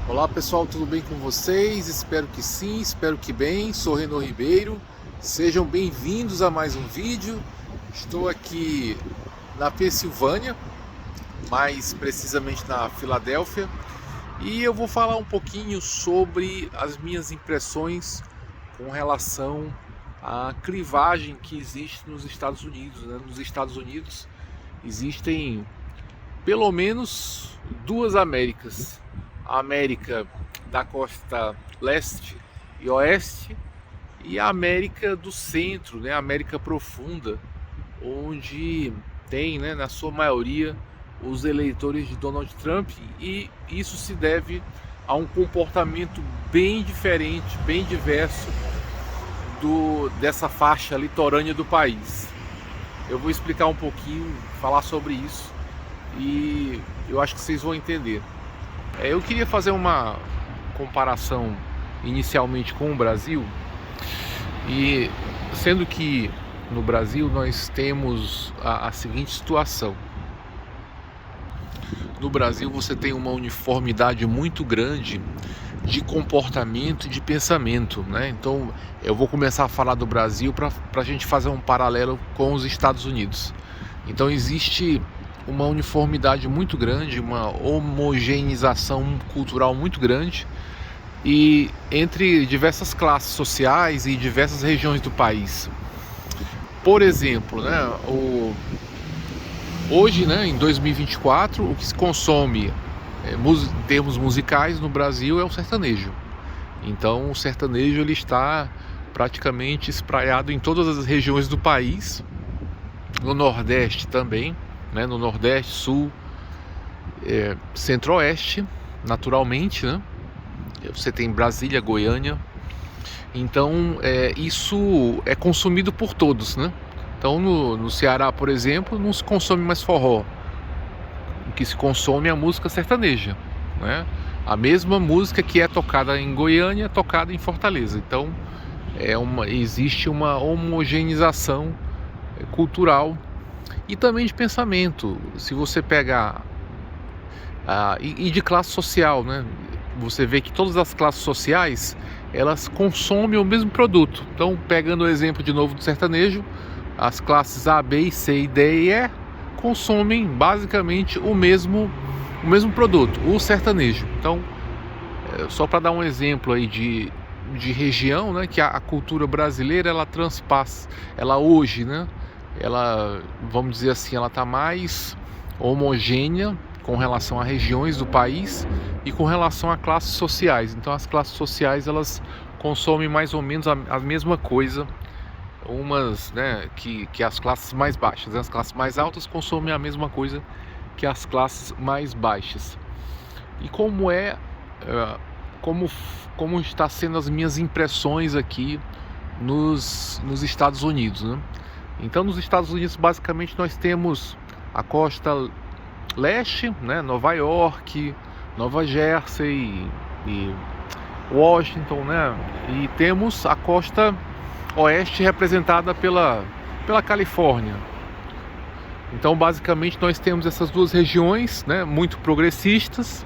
Olá pessoal, tudo bem com vocês? Espero que sim, espero que bem. Sou Renô Ribeiro, sejam bem-vindos a mais um vídeo. Estou aqui na Pensilvânia, mais precisamente na Filadélfia, e eu vou falar um pouquinho sobre as minhas impressões com relação à clivagem que existe nos Estados Unidos, né? Nos Estados Unidos existem pelo menos duas Américas: a América da costa leste e oeste e a América do centro, né, a América profunda, onde tem, né, na sua maioria os eleitores de Donald Trump, e isso se deve a um comportamento bem diferente, bem diverso dessa faixa litorânea do país. Eu vou explicar um pouquinho, falar sobre isso, e eu acho que vocês vão entender. Eu queria fazer uma comparação inicialmente com o Brasil, e sendo que no Brasil nós temos a seguinte situação. No Brasil você tem uma uniformidade muito grande de comportamento e de pensamento, né? Então eu vou começar a falar do Brasil para a gente fazer um paralelo com os Estados Unidos. Então existe uma uniformidade muito grande, uma homogeneização cultural muito grande, e entre diversas classes sociais e diversas regiões do país. Por exemplo, né, hoje, né, em 2024, o que se consome em termos musicais no Brasil é o sertanejo. Então o sertanejo ele está praticamente espraiado em todas as regiões do país, no Nordeste também, né, no Nordeste, Sul, Centro-Oeste, naturalmente, né? Você tem Brasília, Goiânia. Então isso é consumido por todos, né? Então no Ceará, por exemplo, não se consome mais forró. O que se consome é a música sertaneja, né? A mesma música que é tocada em Goiânia é tocada em Fortaleza. Então existe uma homogeneização cultural e também de pensamento. Se você pegar e de classe social, né? Você vê que todas as classes sociais elas consomem o mesmo produto. Então, pegando o exemplo de novo do sertanejo, as classes A, B, C, D e E consomem basicamente o mesmo produto, o sertanejo. Então, só para dar um exemplo aí de região, né, que a cultura brasileira ela transpassa, ela hoje, né, ela, vamos dizer assim, ela está mais homogênea com relação a regiões do país e com relação a classes sociais. Então as classes sociais elas consomem mais ou menos a mesma coisa, umas, né, que as classes mais baixas. As classes mais altas consomem a mesma coisa que as classes mais baixas. E como está sendo as minhas impressões aqui nos Estados Unidos, né? Então nos Estados Unidos basicamente nós temos a costa leste, né, Nova York, Nova Jersey e Washington, né, e temos a costa oeste representada pela Califórnia. Então basicamente nós temos essas duas regiões, né, muito progressistas,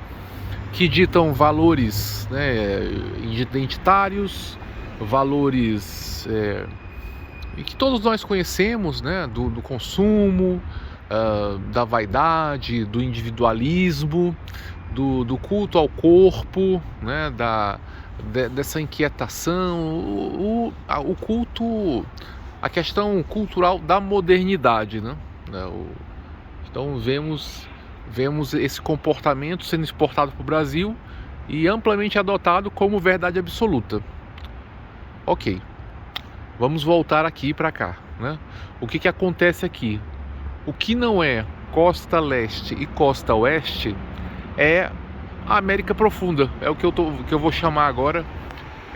que ditam valores, né, identitários, valores e que todos nós conhecemos, né, do consumo, da vaidade, do individualismo, do culto ao corpo, né, dessa inquietação, o culto, a questão cultural da modernidade, né? Então vemos esse comportamento sendo exportado para o Brasil e amplamente adotado como verdade absoluta. Ok, vamos voltar aqui para cá, né? O que acontece aqui? O que não é costa leste e costa oeste é a América profunda. É o que eu vou chamar agora.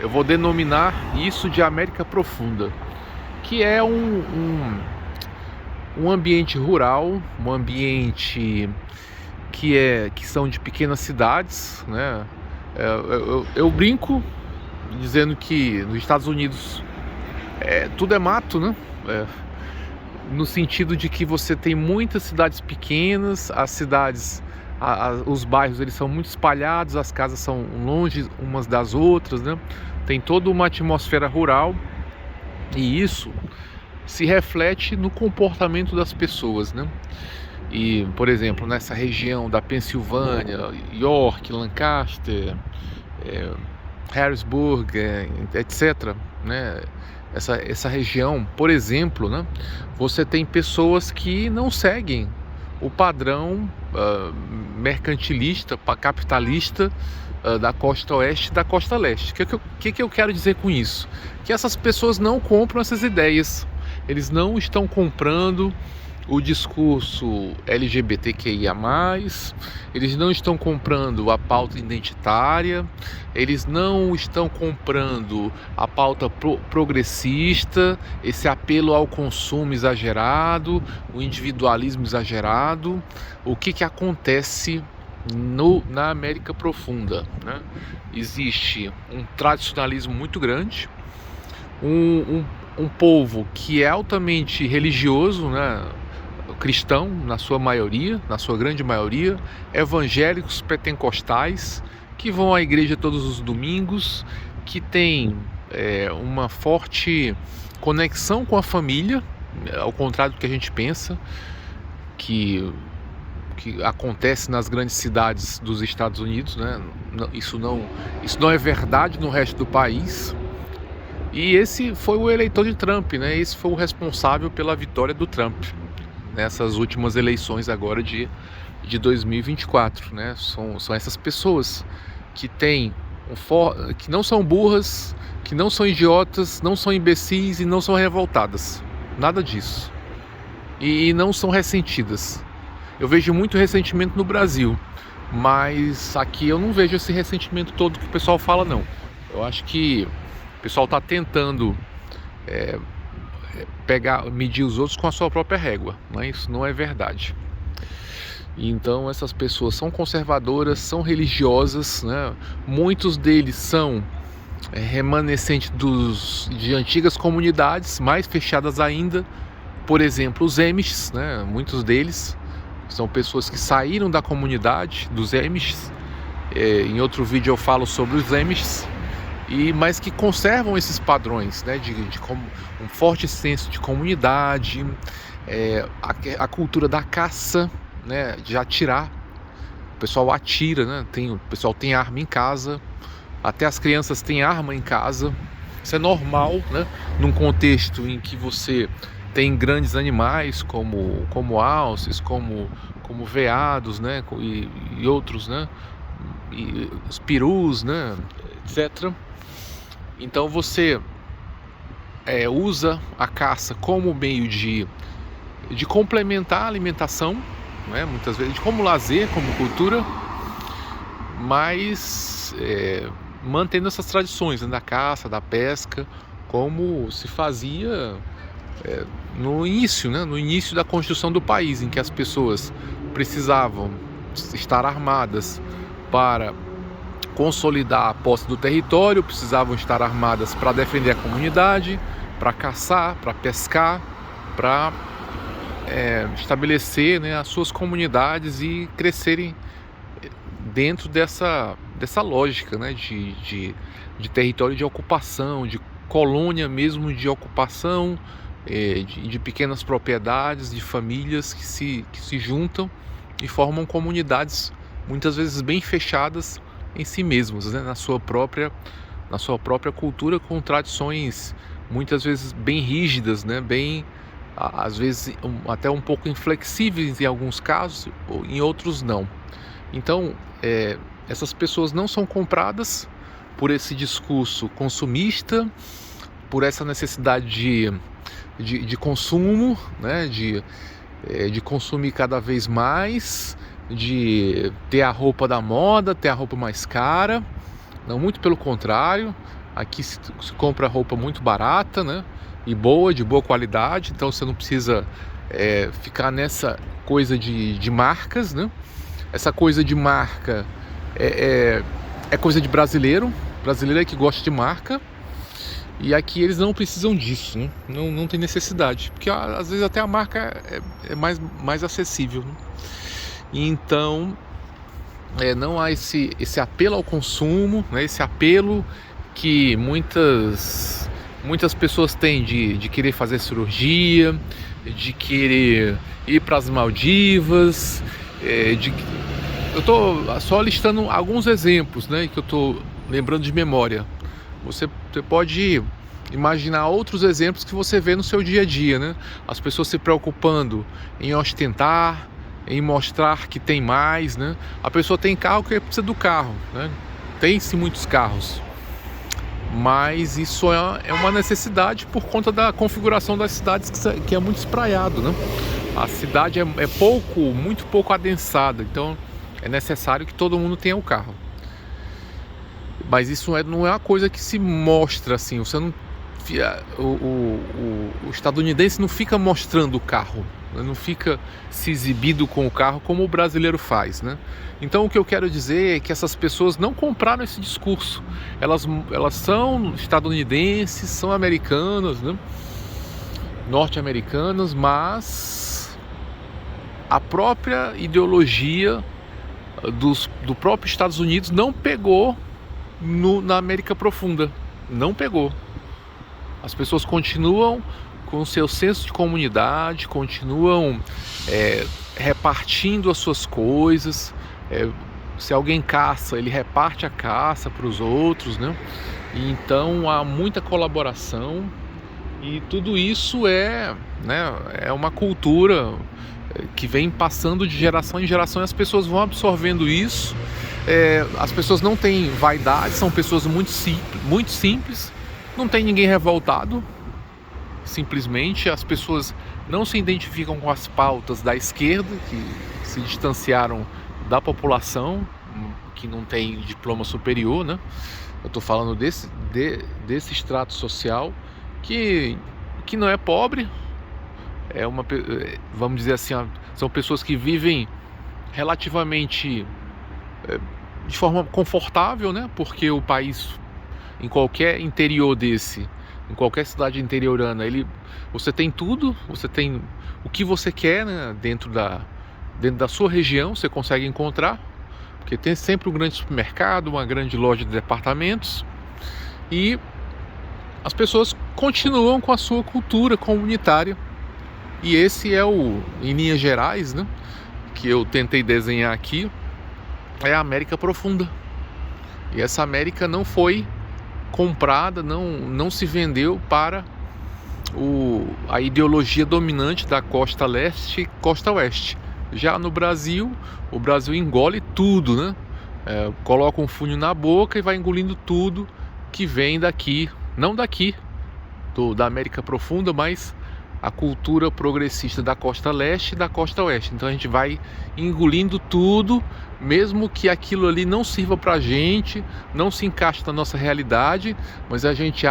Eu vou denominar isso de América profunda, que é um ambiente rural, um ambiente que são de pequenas cidades, né? Eu brinco dizendo que nos Estados Unidos tudo é mato, né? No sentido de que você tem muitas cidades pequenas, as cidades Os bairros eles são muito espalhados, as casas são longe umas das outras, né? Tem toda uma atmosfera rural e isso se reflete no comportamento das pessoas, né? E, por exemplo, nessa região da Pensilvânia, York, Lancaster, Harrisburg, etc., né? Essa região, por exemplo, né? Você tem pessoas que não seguem o padrão mercantilista, capitalista da costa oeste e da costa leste. O que eu quero dizer com isso? Que essas pessoas não compram essas ideias, eles não estão comprando o discurso LGBTQIA+, eles não estão comprando a pauta identitária, eles não estão comprando a pauta progressista, esse apelo ao consumo exagerado, o individualismo exagerado. O que acontece na América Profunda, né? Existe um tradicionalismo muito grande, um povo que é altamente religioso, né? Cristão na sua maioria, na sua grande maioria, evangélicos pentecostais que vão à igreja todos os domingos, que tem uma forte conexão com a família, ao contrário do que a gente pensa, que acontece nas grandes cidades dos Estados Unidos, né? Isso não é verdade no resto do país. E esse foi o eleitor de Trump, né? Esse foi o responsável pela vitória do Trump nessas últimas eleições agora de 2024, né? São essas pessoas que que não são burras, que não são idiotas, não são imbecis e não são revoltadas. Nada disso. E não são ressentidas. Eu vejo muito ressentimento no Brasil, mas aqui eu não vejo esse ressentimento todo que o pessoal fala, não. Eu acho que o pessoal está tentando medir os outros com a sua própria régua, mas isso não é verdade. Então essas pessoas são conservadoras, são religiosas, né? Muitos deles são remanescentes de antigas comunidades, mais fechadas ainda. Por exemplo, os Amish, né? Muitos deles são pessoas que saíram da comunidade dos Amish. Em outro vídeo eu falo sobre os Amish, mas que conservam esses padrões, né? De um forte senso de comunidade, a cultura da caça, né? De atirar. O pessoal atira, né? O pessoal tem arma em casa, até as crianças têm arma em casa. Isso é normal, né? Num contexto em que você tem grandes animais como alces, como veados, né? E outros, né? E os perus, né? Etc. Então você usa a caça como meio de complementar a alimentação, né? Muitas vezes como lazer, como cultura, mas mantendo essas tradições, né? Da caça, da pesca, como se fazia no início, né? No início da construção do país, em que as pessoas precisavam estar armadas para consolidar a posse do território, precisavam estar armadas para defender a comunidade, para caçar, para pescar, para estabelecer, né, as suas comunidades e crescerem dentro dessa lógica, né, de território de ocupação, de colônia mesmo de ocupação, de pequenas propriedades, de famílias que se juntam e formam comunidades muitas vezes bem fechadas em si mesmos, né? na sua própria cultura, com tradições muitas vezes bem rígidas, né? Às vezes até um pouco inflexíveis em alguns casos, em outros não. Então essas pessoas não são compradas por esse discurso consumista, por essa necessidade de consumo, né? De consumir cada vez mais, de ter a roupa da moda, ter a roupa mais cara. Não, muito pelo contrário, aqui se compra roupa muito barata, né? E de boa qualidade, então você não precisa ficar nessa coisa de marcas, né? Essa coisa de marca é coisa de brasileiro é que gosta de marca, e aqui eles não precisam disso, né? Não tem necessidade, porque às vezes até a marca é mais acessível, né? Então não há esse apelo ao consumo, né? Esse apelo que muitas pessoas têm de querer fazer cirurgia, de querer ir para as Maldivas, eu estou só listando alguns exemplos, né, que eu estou lembrando de memória. Você pode imaginar outros exemplos que você vê no seu dia a dia, né? As pessoas se preocupando em ostentar, em mostrar que tem mais, né? A pessoa tem carro porque precisa do carro, né? Tem-se muitos carros, mas isso é uma necessidade por conta da configuração das cidades, que é muito espraiado, né? A cidade é muito pouco adensada, então é necessário que todo mundo tenha o carro. Mas isso não é uma coisa que se mostra assim. Você não, o estadunidense não fica mostrando o carro, não fica se exibindo com o carro como o brasileiro faz, né? Então o que eu quero dizer é que essas pessoas não compraram esse discurso. Elas são estadunidenses, são americanas, né? Norte-americanas, mas a própria ideologia do próprio Estados Unidos não pegou na América Profunda. Não pegou. As pessoas continuam com o seu senso de comunidade, continuam repartindo as suas coisas. Se alguém caça, ele reparte a caça para os outros, né? E então há muita colaboração, e tudo isso é uma cultura que vem passando de geração em geração, e as pessoas vão absorvendo isso. As pessoas não têm vaidade, são pessoas muito simples, não tem ninguém revoltado. Simplesmente as pessoas não se identificam com as pautas da esquerda, que se distanciaram da população que não tem diploma superior, né? Eu estou falando desse extrato social que não é pobre, vamos dizer assim, são pessoas que vivem relativamente de forma confortável, né? Porque o país, em qualquer interior em qualquer cidade interiorana, você tem tudo, você tem o que você quer, né? Dentro da sua região você consegue encontrar, porque tem sempre um grande supermercado, uma grande loja de departamentos, e as pessoas continuam com a sua cultura comunitária. E esse em linhas gerais, né, que eu tentei desenhar aqui, é a América Profunda. E essa América não foi comprada, não se vendeu para a ideologia dominante da costa leste e costa oeste. Já no Brasil, o Brasil engole tudo, né? Coloca um funil na boca e vai engolindo tudo que vem daqui, não daqui, da América Profunda, mas a cultura progressista da costa leste e da costa oeste. Então a gente vai engolindo tudo, mesmo que aquilo ali não sirva pra gente, não se encaixe na nossa realidade, mas a gente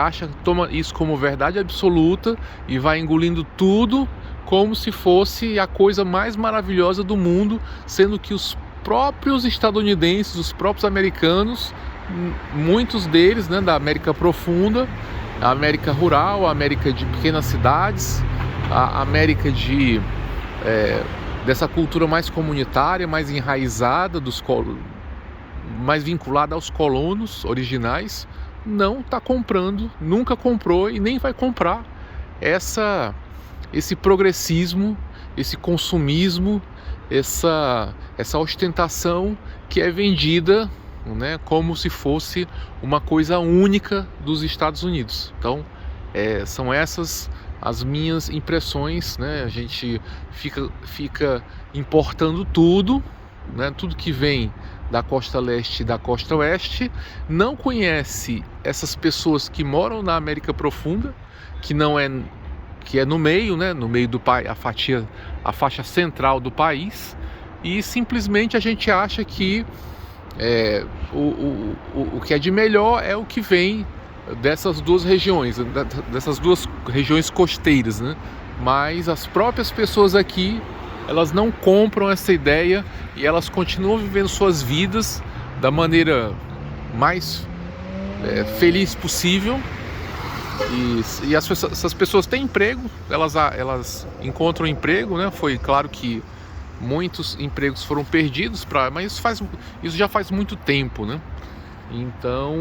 toma isso como verdade absoluta e vai engolindo tudo como se fosse a coisa mais maravilhosa do mundo, sendo que os próprios estadunidenses, os próprios americanos, muitos deles, né, da América Profunda, a América rural, a América de pequenas cidades, a América dessa cultura mais comunitária, mais enraizada, mais vinculada aos colonos originais, não está comprando, nunca comprou e nem vai comprar esse progressismo, esse consumismo, essa ostentação que é vendida, né, como se fosse uma coisa única dos Estados Unidos. Então, são essas as minhas impressões, né? A gente fica importando tudo, né? Tudo que vem da costa leste e da costa oeste, não conhece essas pessoas que moram na América Profunda, que é no meio, né? No meio do país, a faixa central do país, e simplesmente a gente acha que o que é de melhor é o que vem dessas duas regiões costeiras, né? Mas as próprias pessoas aqui, elas não compram essa ideia e elas continuam vivendo suas vidas da maneira mais feliz possível. E essas pessoas têm emprego, elas encontram emprego, né? Foi claro que muitos empregos foram perdidos, mas isso já faz muito tempo, né? Então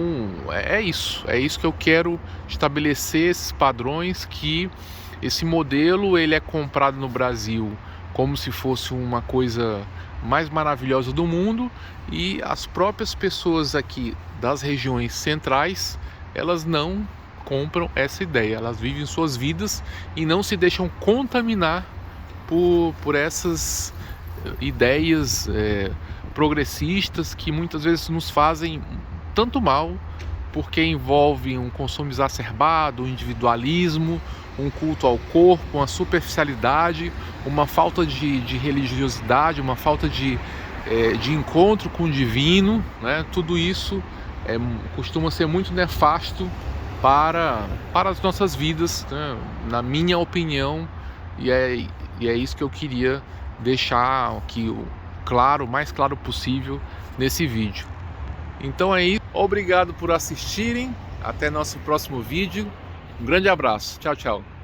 é isso que eu quero estabelecer, esses padrões, que esse modelo ele é comprado no Brasil como se fosse uma coisa mais maravilhosa do mundo, e as próprias pessoas aqui das regiões centrais, elas não compram essa ideia, elas vivem suas vidas e não se deixam contaminar por essas ideias progressistas, que muitas vezes nos fazem tanto mal, porque envolve um consumo exacerbado, um individualismo, um culto ao corpo, uma superficialidade, uma falta de religiosidade, uma falta de encontro com o divino, né? Tudo isso costuma ser muito nefasto para as nossas vidas, né? Na minha opinião, e é isso que eu queria deixar aqui claro, o mais claro possível nesse vídeo. Então é isso, obrigado por assistirem, até nosso próximo vídeo, um grande abraço, tchau, tchau.